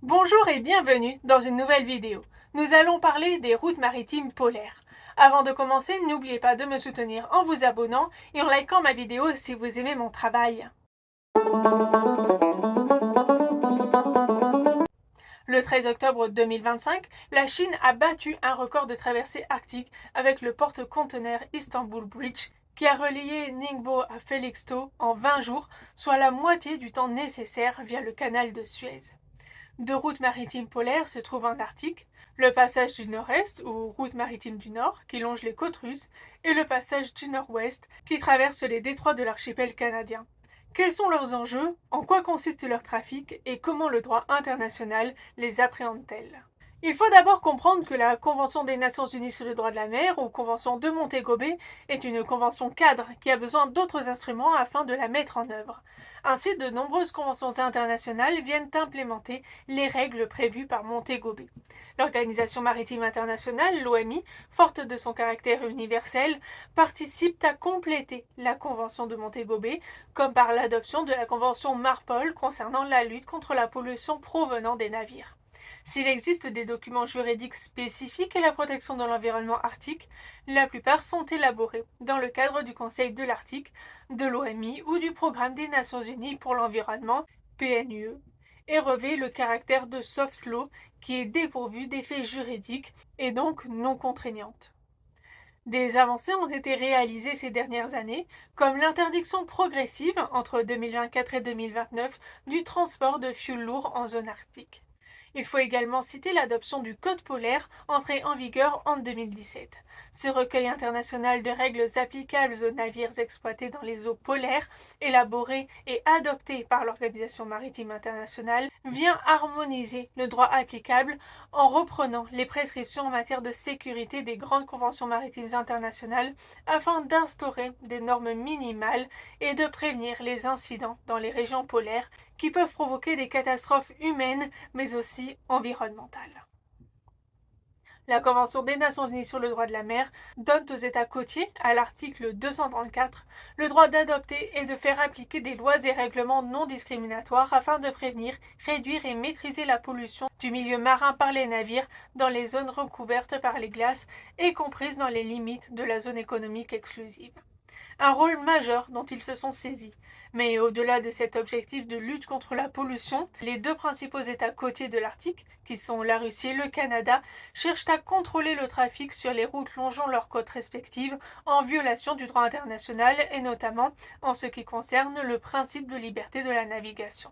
Bonjour et bienvenue dans une nouvelle vidéo. Nous allons parler des routes maritimes polaires. Avant de commencer, n'oubliez pas de me soutenir en vous abonnant et en likant ma vidéo si vous aimez mon travail. Le 13 octobre 2025, la Chine a battu un record de traversée arctique avec le porte-conteneurs Istanbul Bridge qui a relié Ningbo à Felixstowe en 20 jours, soit la moitié du temps nécessaire via le canal de Suez. Deux routes maritimes polaires se trouvent en Arctique, le passage du Nord-Est ou route maritime du Nord qui longe les côtes russes et le passage du Nord-Ouest qui traverse les détroits de l'archipel canadien. Quels sont leurs enjeux, en quoi consiste leur trafic et comment le droit international les appréhende-t-elle? Il faut d'abord comprendre que la Convention des Nations Unies sur le droit de la mer, ou Convention de Montego Bay, est une convention cadre qui a besoin d'autres instruments afin de la mettre en œuvre. Ainsi, de nombreuses conventions internationales viennent implémenter les règles prévues par Montego Bay. L'Organisation maritime internationale, l'OMI, forte de son caractère universel, participe à compléter la Convention de Montego Bay, comme par l'adoption de la Convention MARPOL concernant la lutte contre la pollution provenant des navires. S'il existe des documents juridiques spécifiques à la protection de l'environnement arctique, la plupart sont élaborés dans le cadre du Conseil de l'Arctique, de l'OMI ou du Programme des Nations Unies pour l'environnement, PNUE, et revêt le caractère de soft law qui est dépourvu d'effets juridiques et donc non contraignante. Des avancées ont été réalisées ces dernières années, comme l'interdiction progressive entre 2024 et 2029 du transport de fioul lourd en zone arctique. Il faut également citer l'adoption du Code polaire entré en vigueur en 2017. Ce recueil international de règles applicables aux navires exploités dans les eaux polaires, élaboré et adopté par l'Organisation maritime internationale, vient harmoniser le droit applicable en reprenant les prescriptions en matière de sécurité des grandes conventions maritimes internationales afin d'instaurer des normes minimales et de prévenir les incidents dans les régions polaires qui peuvent provoquer des catastrophes humaines mais aussi environnementales. La Convention des Nations Unies sur le droit de la mer donne aux États côtiers, à l'article 234, le droit d'adopter et de faire appliquer des lois et règlements non discriminatoires afin de prévenir, réduire et maîtriser la pollution du milieu marin par les navires dans les zones recouvertes par les glaces et comprises dans les limites de la zone économique exclusive. Un rôle majeur dont ils se sont saisis. Mais au-delà de cet objectif de lutte contre la pollution, les deux principaux États côtiers de l'Arctique, qui sont la Russie et le Canada, cherchent à contrôler le trafic sur les routes longeant leurs côtes respectives en violation du droit international et notamment en ce qui concerne le principe de liberté de la navigation.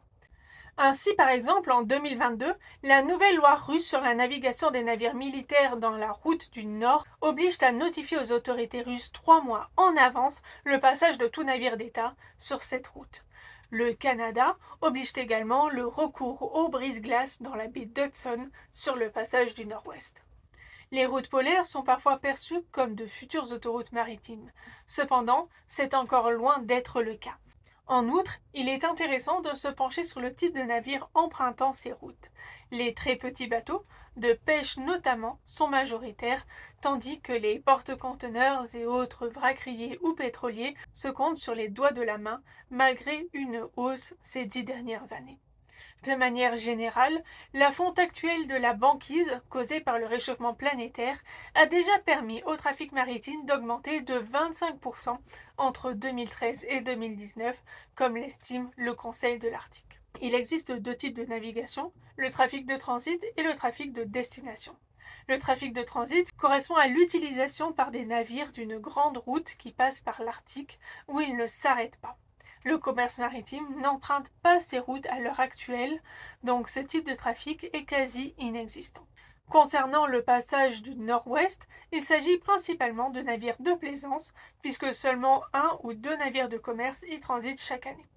Ainsi, par exemple, en 2022, la nouvelle loi russe sur la navigation des navires militaires dans la route du Nord oblige à notifier aux autorités russes 3 mois en avance le passage de tout navire d'État sur cette route. Le Canada oblige également le recours aux brise-glaces dans la baie d'Hudson sur le passage du Nord-Ouest. Les routes polaires sont parfois perçues comme de futures autoroutes maritimes. Cependant, c'est encore loin d'être le cas. En outre, il est intéressant de se pencher sur le type de navire empruntant ces routes. Les très petits bateaux, de pêche notamment, sont majoritaires, tandis que les porte-conteneurs et autres vracriers ou pétroliers se comptent sur les doigts de la main, malgré une hausse ces 10 dernières années. De manière générale, la fonte actuelle de la banquise causée par le réchauffement planétaire a déjà permis au trafic maritime d'augmenter de 25% entre 2013 et 2019, comme l'estime le Conseil de l'Arctique. Il existe deux types de navigation, le trafic de transit et le trafic de destination. Le trafic de transit correspond à l'utilisation par des navires d'une grande route qui passe par l'Arctique où ils ne s'arrêtent pas. Le commerce maritime n'emprunte pas ces routes à l'heure actuelle, donc ce type de trafic est quasi inexistant. Concernant le passage du Nord-Ouest, il s'agit principalement de navires de plaisance, puisque seulement 1 ou 2 navires de commerce y transitent chaque année.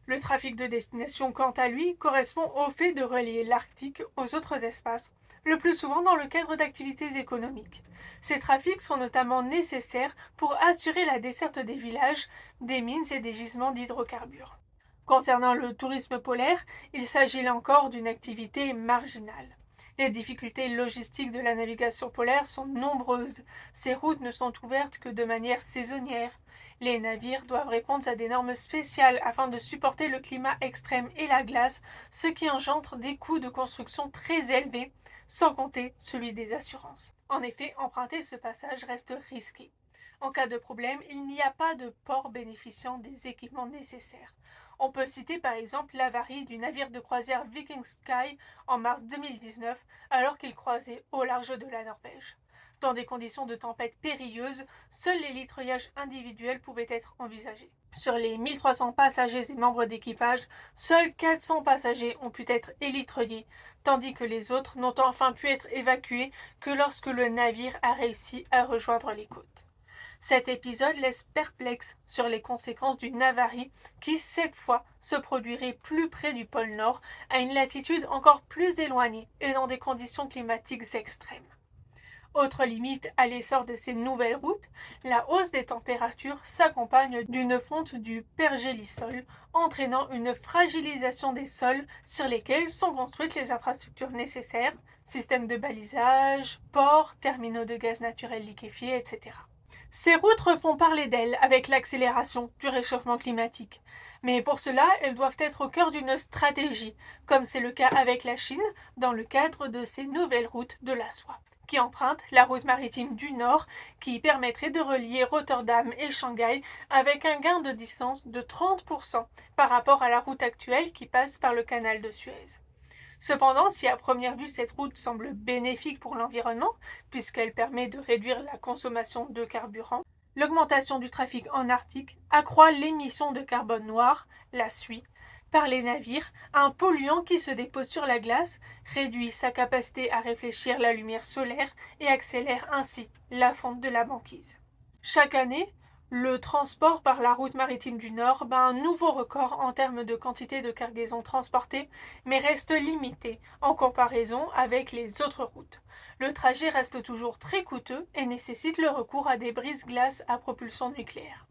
Le trafic de destination, quant à lui, correspond au fait de relier l'Arctique aux autres espaces, le plus souvent dans le cadre d'activités économiques. Ces trafics sont notamment nécessaires pour assurer la desserte des villages, des mines et des gisements d'hydrocarbures. Concernant le tourisme polaire, il s'agit là encore d'une activité marginale. Les difficultés logistiques de la navigation polaire sont nombreuses. Ces routes ne sont ouvertes que de manière saisonnière. Les navires doivent répondre à des normes spéciales afin de supporter le climat extrême et la glace, ce qui engendre des coûts de construction très élevés, sans compter celui des assurances. En effet, emprunter ce passage reste risqué. En cas de problème, il n'y a pas de port bénéficiant des équipements nécessaires. On peut citer par exemple l'avarie du navire de croisière Viking Sky en mars 2019 alors qu'il croisait au large de la Norvège. Dans des conditions de tempête périlleuses, seul l'élitreillage individuel pouvait être envisagé. Sur les 1300 passagers et membres d'équipage, seuls 400 passagers ont pu être élitreillés, tandis que les autres n'ont enfin pu être évacués que lorsque le navire a réussi à rejoindre les côtes. Cet épisode laisse perplexe sur les conséquences d'une avarie qui, cette fois, se produirait plus près du pôle Nord, à une latitude encore plus éloignée et dans des conditions climatiques extrêmes. Autre limite à l'essor de ces nouvelles routes, la hausse des températures s'accompagne d'une fonte du pergélisol, entraînant une fragilisation des sols sur lesquels sont construites les infrastructures nécessaires, systèmes de balisage, ports, terminaux de gaz naturel liquéfié, etc. Ces routes refont parler d'elles avec l'accélération du réchauffement climatique. Mais pour cela, elles doivent être au cœur d'une stratégie, comme c'est le cas avec la Chine dans le cadre de ces nouvelles routes de la soie, qui empruntent la route maritime du Nord, qui permettrait de relier Rotterdam et Shanghai avec un gain de distance de 30% par rapport à la route actuelle qui passe par le canal de Suez. Cependant, si à première vue cette route semble bénéfique pour l'environnement, puisqu'elle permet de réduire la consommation de carburant, l'augmentation du trafic en Arctique accroît l'émission de carbone noir, la suie, par les navires, un polluant qui se dépose sur la glace, réduit sa capacité à réfléchir la lumière solaire et accélère ainsi la fonte de la banquise. Chaque année, le transport par la route maritime du Nord bat un nouveau record en termes de quantité de cargaison transportée, mais reste limité en comparaison avec les autres routes. Le trajet reste toujours très coûteux et nécessite le recours à des brises-glaces à propulsion nucléaire.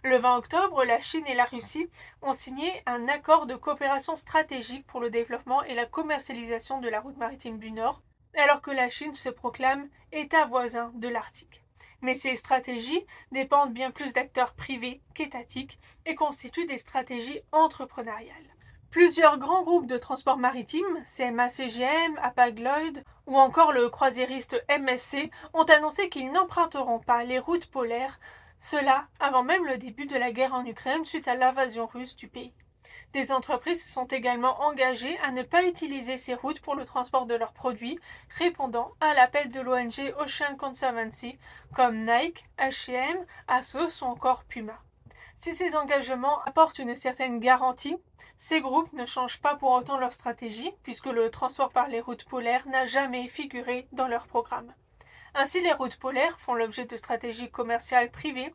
Le 20 octobre, la Chine et la Russie ont signé un accord de coopération stratégique pour le développement et la commercialisation de la route maritime du Nord, alors que la Chine se proclame État voisin de l'Arctique. Mais ces stratégies dépendent bien plus d'acteurs privés qu'étatiques et constituent des stratégies entrepreneuriales. Plusieurs grands groupes de transport maritime, CMA-CGM, Hapag-Lloyd ou encore le croisiériste MSC, ont annoncé qu'ils n'emprunteront pas les routes polaires, cela avant même le début de la guerre en Ukraine suite à l'invasion russe du pays. Des entreprises sont également engagées à ne pas utiliser ces routes pour le transport de leurs produits, répondant à l'appel de l'ONG Ocean Conservancy, comme Nike, H&M, Asos ou encore Puma. Si ces engagements apportent une certaine garantie, ces groupes ne changent pas pour autant leur stratégie, puisque le transport par les routes polaires n'a jamais figuré dans leur programme. Ainsi, les routes polaires font l'objet de stratégies commerciales privées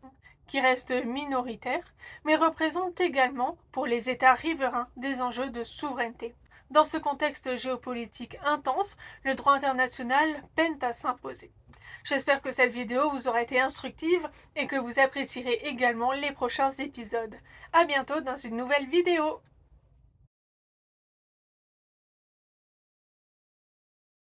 qui restent minoritaires, mais représentent également, pour les États riverains, des enjeux de souveraineté. Dans ce contexte géopolitique intense, le droit international peine à s'imposer. J'espère que cette vidéo vous aura été instructive et que vous apprécierez également les prochains épisodes. À bientôt dans une nouvelle vidéo.